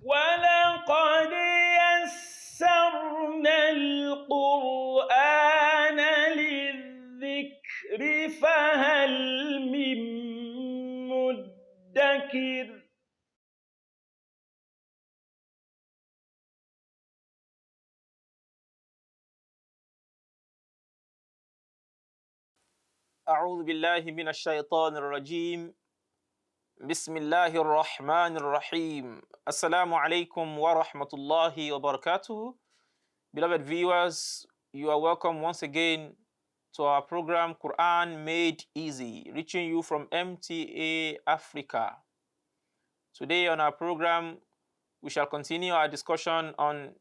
وَلَقَدْ يَسَّرْنَا الْقُرْآنَ لِلذِّكْرِ فَهَلْ مِن مُّدَّكِرٍ أعوذ بالله من الشيطان الرجيم بسم الله الرحمن الرحيم Assalamu alaikum wa rahmatullahi wa barakatuh. Beloved viewers, you are welcome once again to our program Quran Made Easy, reaching you from MTA Africa. Today on our program, we shall continue our discussion on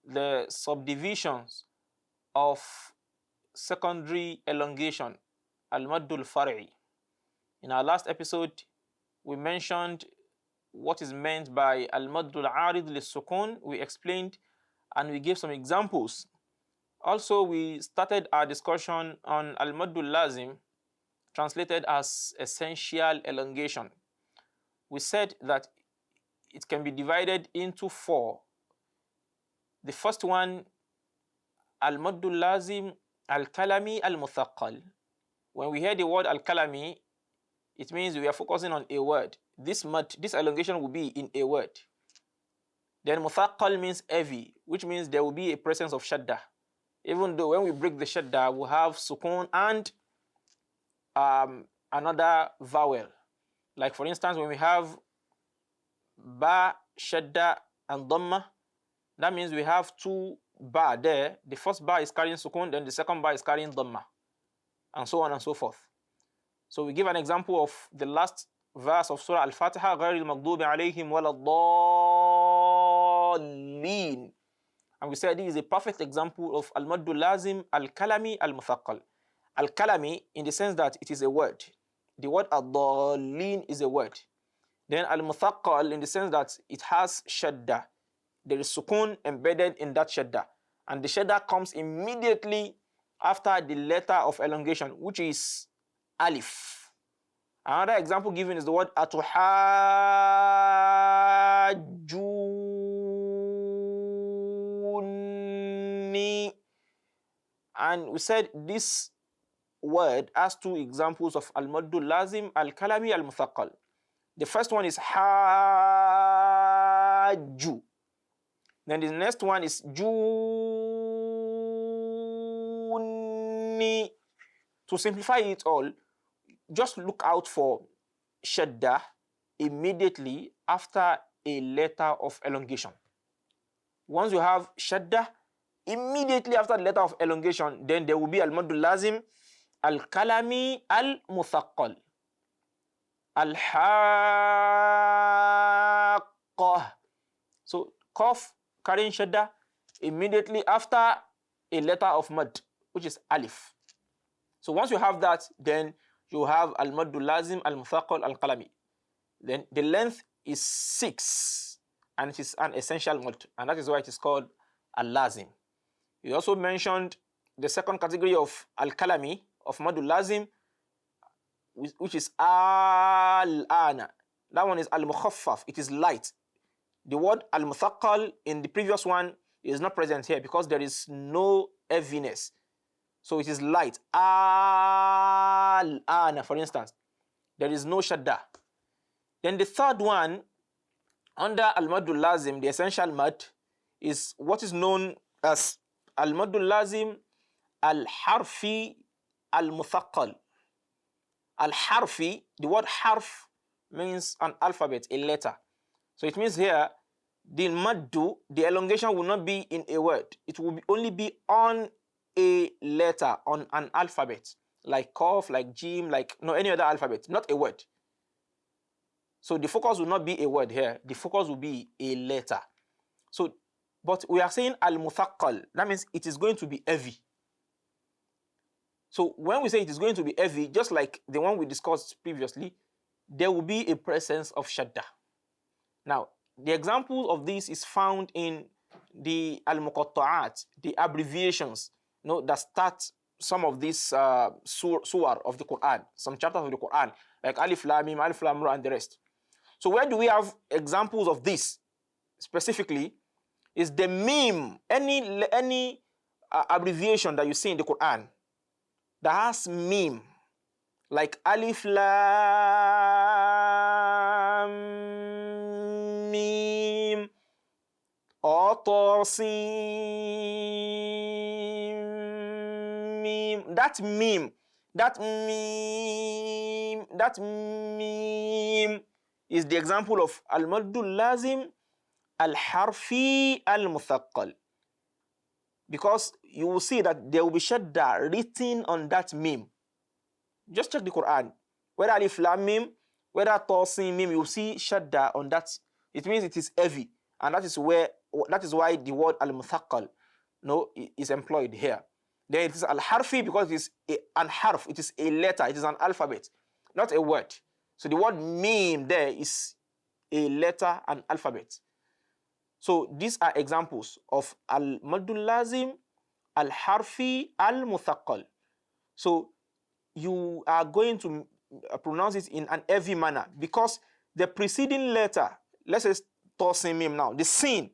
the subdivisions of secondary elongation, al-maddul far'i. In our last episode, we mentioned what is meant by al-maddul arid lis-sukun. We explained and we gave some examples. Also, we started our discussion on al-maddul lazim, translated as essential elongation. We said that it can be divided into four. The first one, al-maddul lazim al-kalami al-muthaqqal. When we hear the word al-kalami, it means we are focusing on a word. This elongation will be in a word. Then muthaqqal means heavy, which means there will be a presence of shadda. Even though when we break the shadda, we have sukun and another vowel. Like for instance, when we have ba, shadda, and dhamma, that means we have two ba there. The first ba is carrying sukun, then the second ba is carrying dhamma, and so on and so forth. So we give an example of the last verse of Surah Al-Fatiha, غَيْرِ الْمَغْضُوبِ عَلَيْهِمْ وَلَا الضَّالِّينَ. And we said this is a perfect example of al-maddul lazim al-kalami al-muthaqqal. Al-kalami in the sense that it is a word. The word ad-dallin is a word. Then al-muthaqqal in the sense that it has shadda. There is sukun embedded in that shadda. And the shadda comes immediately after the letter of elongation, which is alif. Another example given is the word atuhajjuni. And we said this word has two examples of al-maddul lazim al-kalami al-muthaqqal. The first one is hajju. Then the next one is juni. To simplify it all, just look out for shadda immediately after a letter of elongation. Once you have shadda immediately after the letter of elongation, then there will be al-maddul lazim al-kalami al-muthaqqal. Al-haqqah. So qaf carrying shadda immediately after a letter of mad, which is alif. So once you have that, then you have al-maddul lazim al-muthaqqal al-kalami. Then the length is 6, and it is an essential mad, and that is why it is called al-lazim. We also mentioned the second category of al-kalami, of maddul lazim, which is al-ana. That one is al-mukhaffaf. It is light. The word al-muthaqqal in the previous one is not present here because there is no heaviness. So it is light. Al-ana, for instance. There is no shadda. Then the third one, under al-maddul lazim, the essential mad, is what is known as al-maddul lazim al-harfi al-muthaqqal. Al-harfi, the word harf means an alphabet, a letter. So it means here, the maddu, the elongation will not be in a word. It will only be on a letter, on an alphabet, like Qaf, like Jim, like any other alphabet, not a word. So the focus will not be a word here. The focus will be a letter. So, but we are saying al-muthaqqal. That means it is going to be heavy. So when we say it is going to be heavy, just like the one we discussed previously, there will be a presence of shadda. Now, the example of this is found in the al-muqatta'at, the abbreviations, that start some of these surah of the Quran, some chapters of the Quran, like Alif Lam Mim, Alif Lam Ra, and the rest. So where do we have examples of this? specifically is the meme, any abbreviation that you see in the Quran that has meme, like alif lam meme or ta sin meme. That meme is the example of al-maddul lazim al-harfi al-muthaqqal, because you will see that there will be shadda written on that meme. Just check the Quran. Whether alif lam mim, whether ta sin mim, you will see shadda on that. It means it is heavy, and that is why the word al-muthaqqal is employed here. Then it is al-harfi because it is an harf, it is a letter, it is an alphabet, not a word. So the word meme there is a letter and alphabet. So these are examples of al-maddul lazim al-harfi al-muthaqqal. So you are going to pronounce it in an heavy manner because the preceding letter, let's say ta sin mim now, the sin,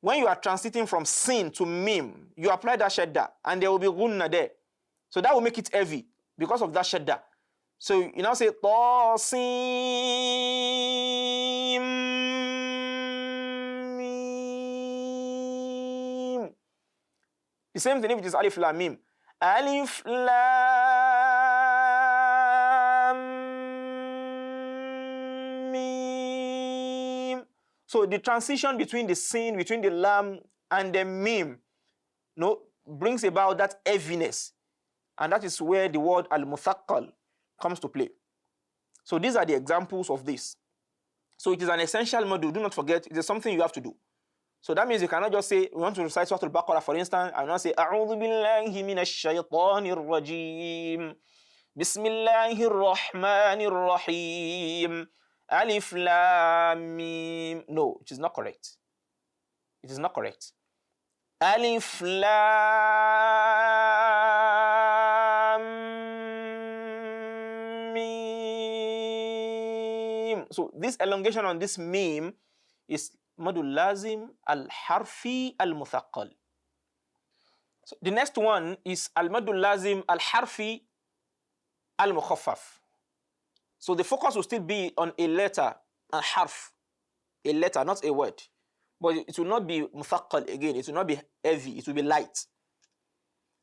when you are transiting from sin to mim, you apply that shadda and there will be gunna there. So that will make it heavy because of that shadda. So you now say ta sin mim. The same thing if it is alif lam mim. Alif lam mim. So the transition between the sin, between the lam and the mim, brings about that heaviness. And that is where the word al-muthaqqal comes to play. So these are the examples of this. So it is an essential module. Do not forget, it is something you have to do. So that means you cannot just say, we want to recite Surah Al-Baqarah, for instance, and not say, A'udhu billahi minash shaytanir rajim. Bismillahir rahmanir rahim. Alif lam mim. No, it is not correct. It is not correct. Alif lam mim. So this elongation on this mim is maddul lazim al-harfi al-muthaqqal. So the next one is al-maddul lazim al-harfi al-mukhaffaf. So the focus will still be on a letter, a harf, a letter, not a word. But it will not be muthaqqal again. It will not be heavy. It will be light.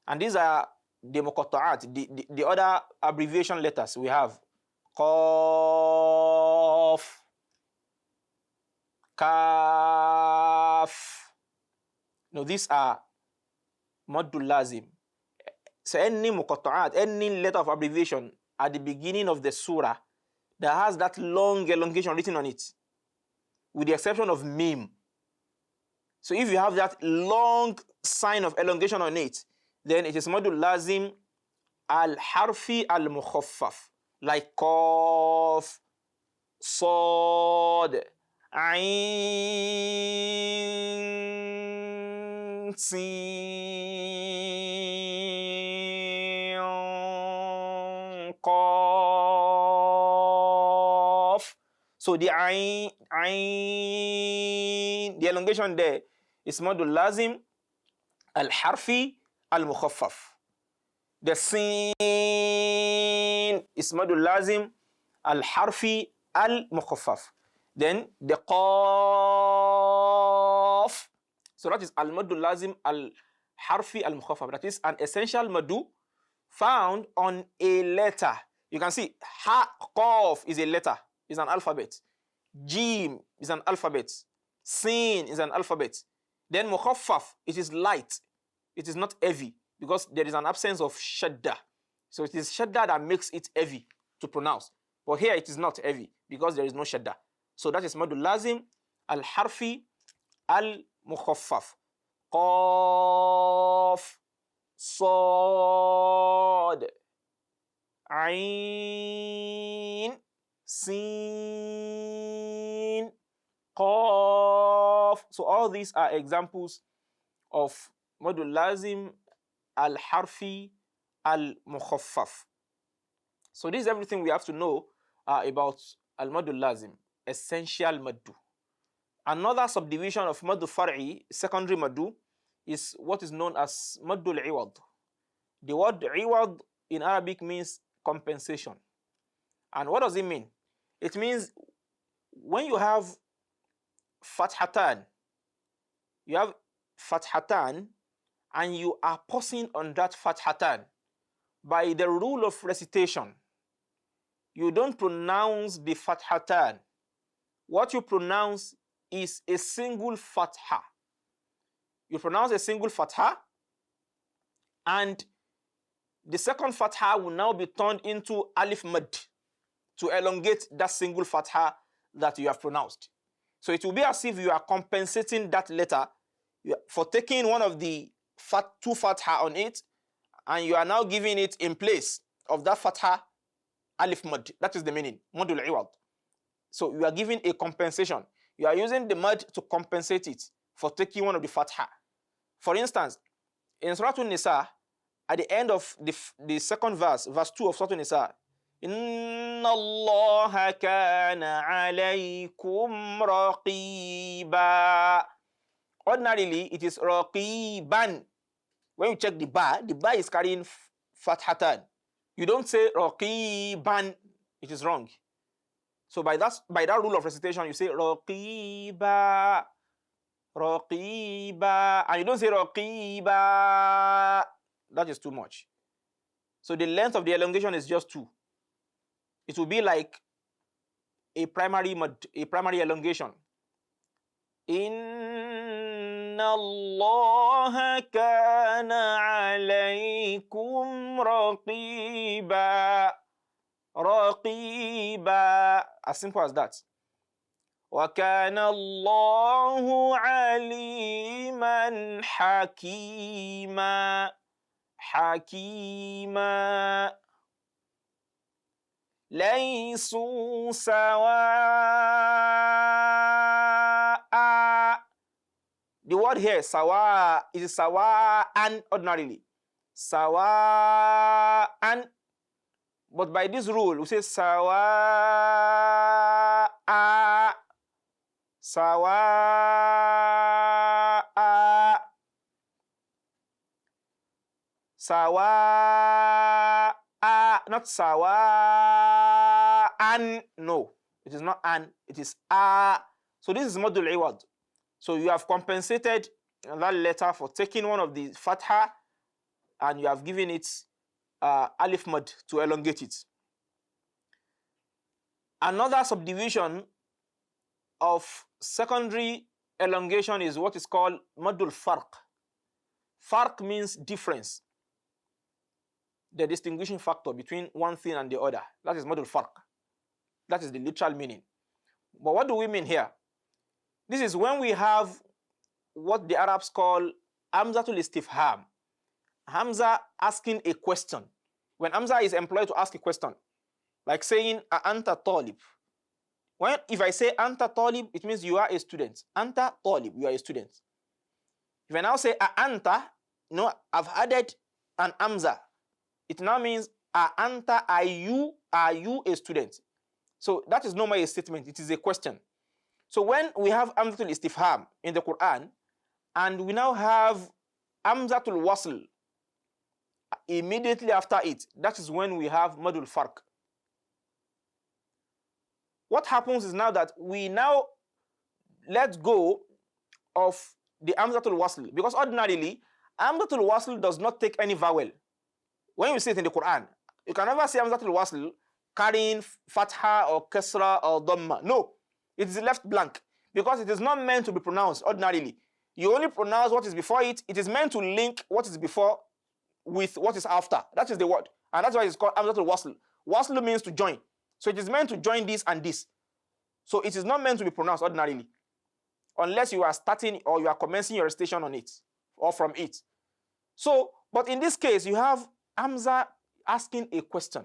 And these are the muqatta'at, the other abbreviation letters we have. Qaf, Kaf. No, these are maddul lazim. So any muqatta'at, any letter of abbreviation at the beginning of the surah that has that long elongation written on it, with the exception of mim. So if you have that long sign of elongation on it, then it is maddul lazim al-harfi al-mukhaffaf, like qaf, sad, ain, sin, qaf. So the ain, the elongation there is maddul lazim al-harfi al-mukhaffaf. The sin is maddul lazim al-harfi al-mukhaffaf. Then the qaf, so that is al-maddul lazim al-harfi al-mukhaffaf. That is an essential maddu found on a letter. You can see ha, qaf is a letter, is an alphabet. Jim is an alphabet. Sin is an alphabet. Then mukhaffaf, it is light. It is not heavy because there is an absence of shadda. So it is shadda that makes it heavy to pronounce. But here it is not heavy because there is no shadda. So that is maddul lazim al-harfi al-mukhaffaf. Qaf, sad, ain, sin, qaf. So all these are examples of maddul lazim al-harfi al-mukhaffaf. So this is everything we have to know about al-maddul lazim, essential maddu. Another subdivision of maddu far'i, secondary maddu, is what is known as maddu al-iwad. The word iwad in Arabic means compensation. And what does it mean? It means when you have fathatan, and you are pausing on that fathatan, by the rule of recitation, you don't pronounce the fathatan. What you pronounce is a single fatha. You pronounce a single fatha, and the second fatha will now be turned into alif mad to elongate that single fatha that you have pronounced. So it will be as if you are compensating that letter for taking one of the two fatha on it, and you are now giving it in place of that fatha alif mad. That is the meaning, madul iwad. So you are giving a compensation. You are using the mad to compensate it for taking one of the fatha. For instance, in Surah An-Nisa, at the end of the second verse, verse 2 of Surah An-Nisa, Inna Allah kana alaykum raqiba. Ordinarily, it is raqiban. When you check the ba is carrying fathatan. You don't say raqiban, it is wrong. So by that rule of recitation, you say raqiba, raqiba, and you don't say raqiba. That is too much. So the length of the elongation is just 2. It will be like a primary elongation. Inna Allah kana alaykum raqiba. Raqiba. As simple as that. وَكَانَ اللَّهُ عَلِيمًا حَكِيمًا. حَكِيمًا. لَيْسُوا سَوَاءً. The word here, sawa, is sawa'an ordinarily. Sawa'an. But by this rule, we say sawa'a. Sawa'a. Sawa'a. Not sawa'an. No, it is not an, it is a. So this is madul iwad. So you have compensated that letter for taking one of the fatha, and you have given it alif mad to elongate it. Another subdivision of secondary elongation is what is called madul farq. Farq means difference, the distinguishing factor between one thing and the other. That is madul farq. That is the literal meaning. But what do we mean here? This is when we have what the Arabs call hamzatul istifham. Hamza asking a question. When Hamza is employed to ask a question, like saying anta talib. If I say anta talib, it means you are a student. Anta talib, you are a student. If I now say anta, I've added an hamza. It now means anta, are you a student? So that is normally a statement. It is a question. So when we have hamzatul istifham in the Quran, and we now have hamzatul wasl immediately after it, that is when we have madul farq. What happens is now that we now let go of the hamzatul wasl, because ordinarily hamzatul wasl does not take any vowel. When you see it in the Quran, you can never see hamzatul wasl carrying fatha or kasra or dhamma. No, it is left blank because it is not meant to be pronounced ordinarily. You only pronounce what is before it. It is meant to link what is before with what is after. That is the word, and that's why it's called hamzatul wasl. Wasl means to join. So it is meant to join this and this. So it is not meant to be pronounced ordinarily, unless you are starting or you are commencing your recitation on it or from it. So, but in this case, you have Hamza asking a question.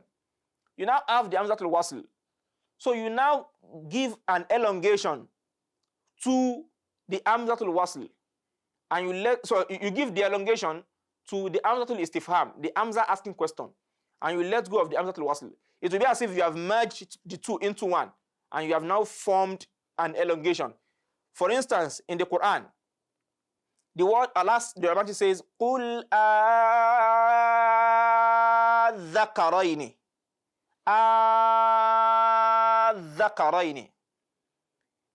You now have the Hamzatul Wasl. So you now give an elongation to the Hamzatul Wasl, and you give the elongation to the Hamzatul Istifham, the Hamza asking question, and you let go of the Hamzatul Wasl. It will be as if you have merged the two into one, and you have now formed an elongation. For instance, in the Quran, the word Allah the Almighty says, "Qul adh-dhakaraini." Adh-dhakaraini.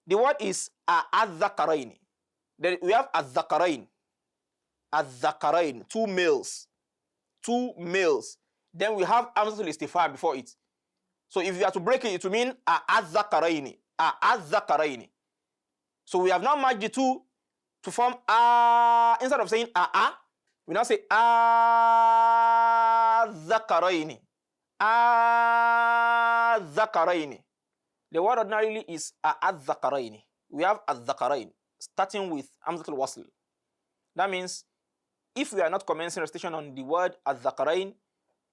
The word is adh-dhakaraini. Then we have adh-dhakarain. Adh-dhakarain, two males. Two males. Then we have hamzatul istifham before it. So if you are to break it, it will mean adh-dhakaraini. Adh-dhakaraini. So we have now merged the two to form instead of saying we now say adh-dhakaraini. Adh-dhakaraini. The word ordinarily is adh-dhakaraini. We have adh-dhakarain starting with hamzatul wasl. That means if we are not commencing recitation on the word adh-dhakarain,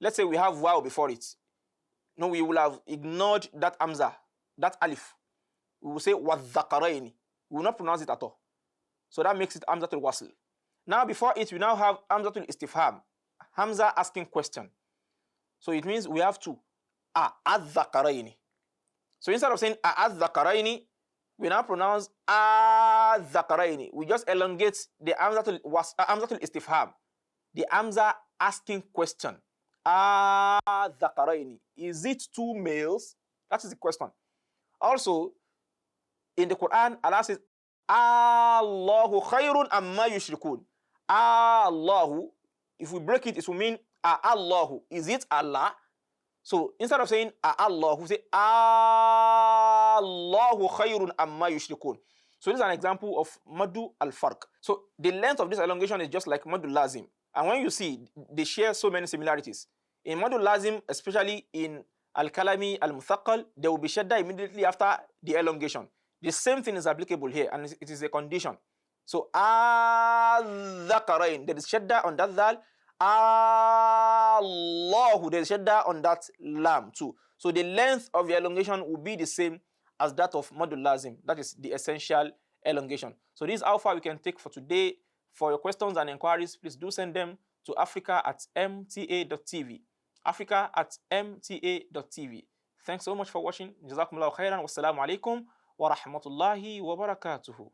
let's say we have wow before it. No, we will have ignored that hamza, that alif. We will say wadh-dhakaraini. We will not pronounce it at all. So that makes it hamzatul wasl. Now before it, we now have hamzatul istifham. Hamza asking question. So it means we have two. Adh-dhakaraini. So instead of saying adh-dhakaraini, we now pronounce adh-dhakaraini. We just elongate the hamzatul istifham. The hamza asking question. Adh-dhakaraini. Is it two males? That is the question. Also, in the Quran, Allah says, Allahu khayrun amma yushrikun. Allahu, if we break it, it will mean Allahu. Is it Allah? So instead of saying Allah, we say Allahu khayrun amma yushrikun. So this is an example of Madu al-Farq. So the length of this elongation is just like Madu lazim. And when you see, they share so many similarities. In Madu lazim, especially in al-kalami al-muthaqqal, there will be shadda immediately after the elongation. The same thing is applicable here, and it is a condition. So adh-dhakarain, there is shadda on that dhal. Allahu, there is shadda on that lam too. So the length of the elongation will be the same as that of Madul Lazim. That is the essential elongation. So this is how far we can take for today. For your questions and inquiries, please do send them to africa@mta.tv. africa@mta.tv. Thanks so much for watching. Jazakumullahu khairan. Wassalamu alaikum wa rahmatullahi wa barakatuhu.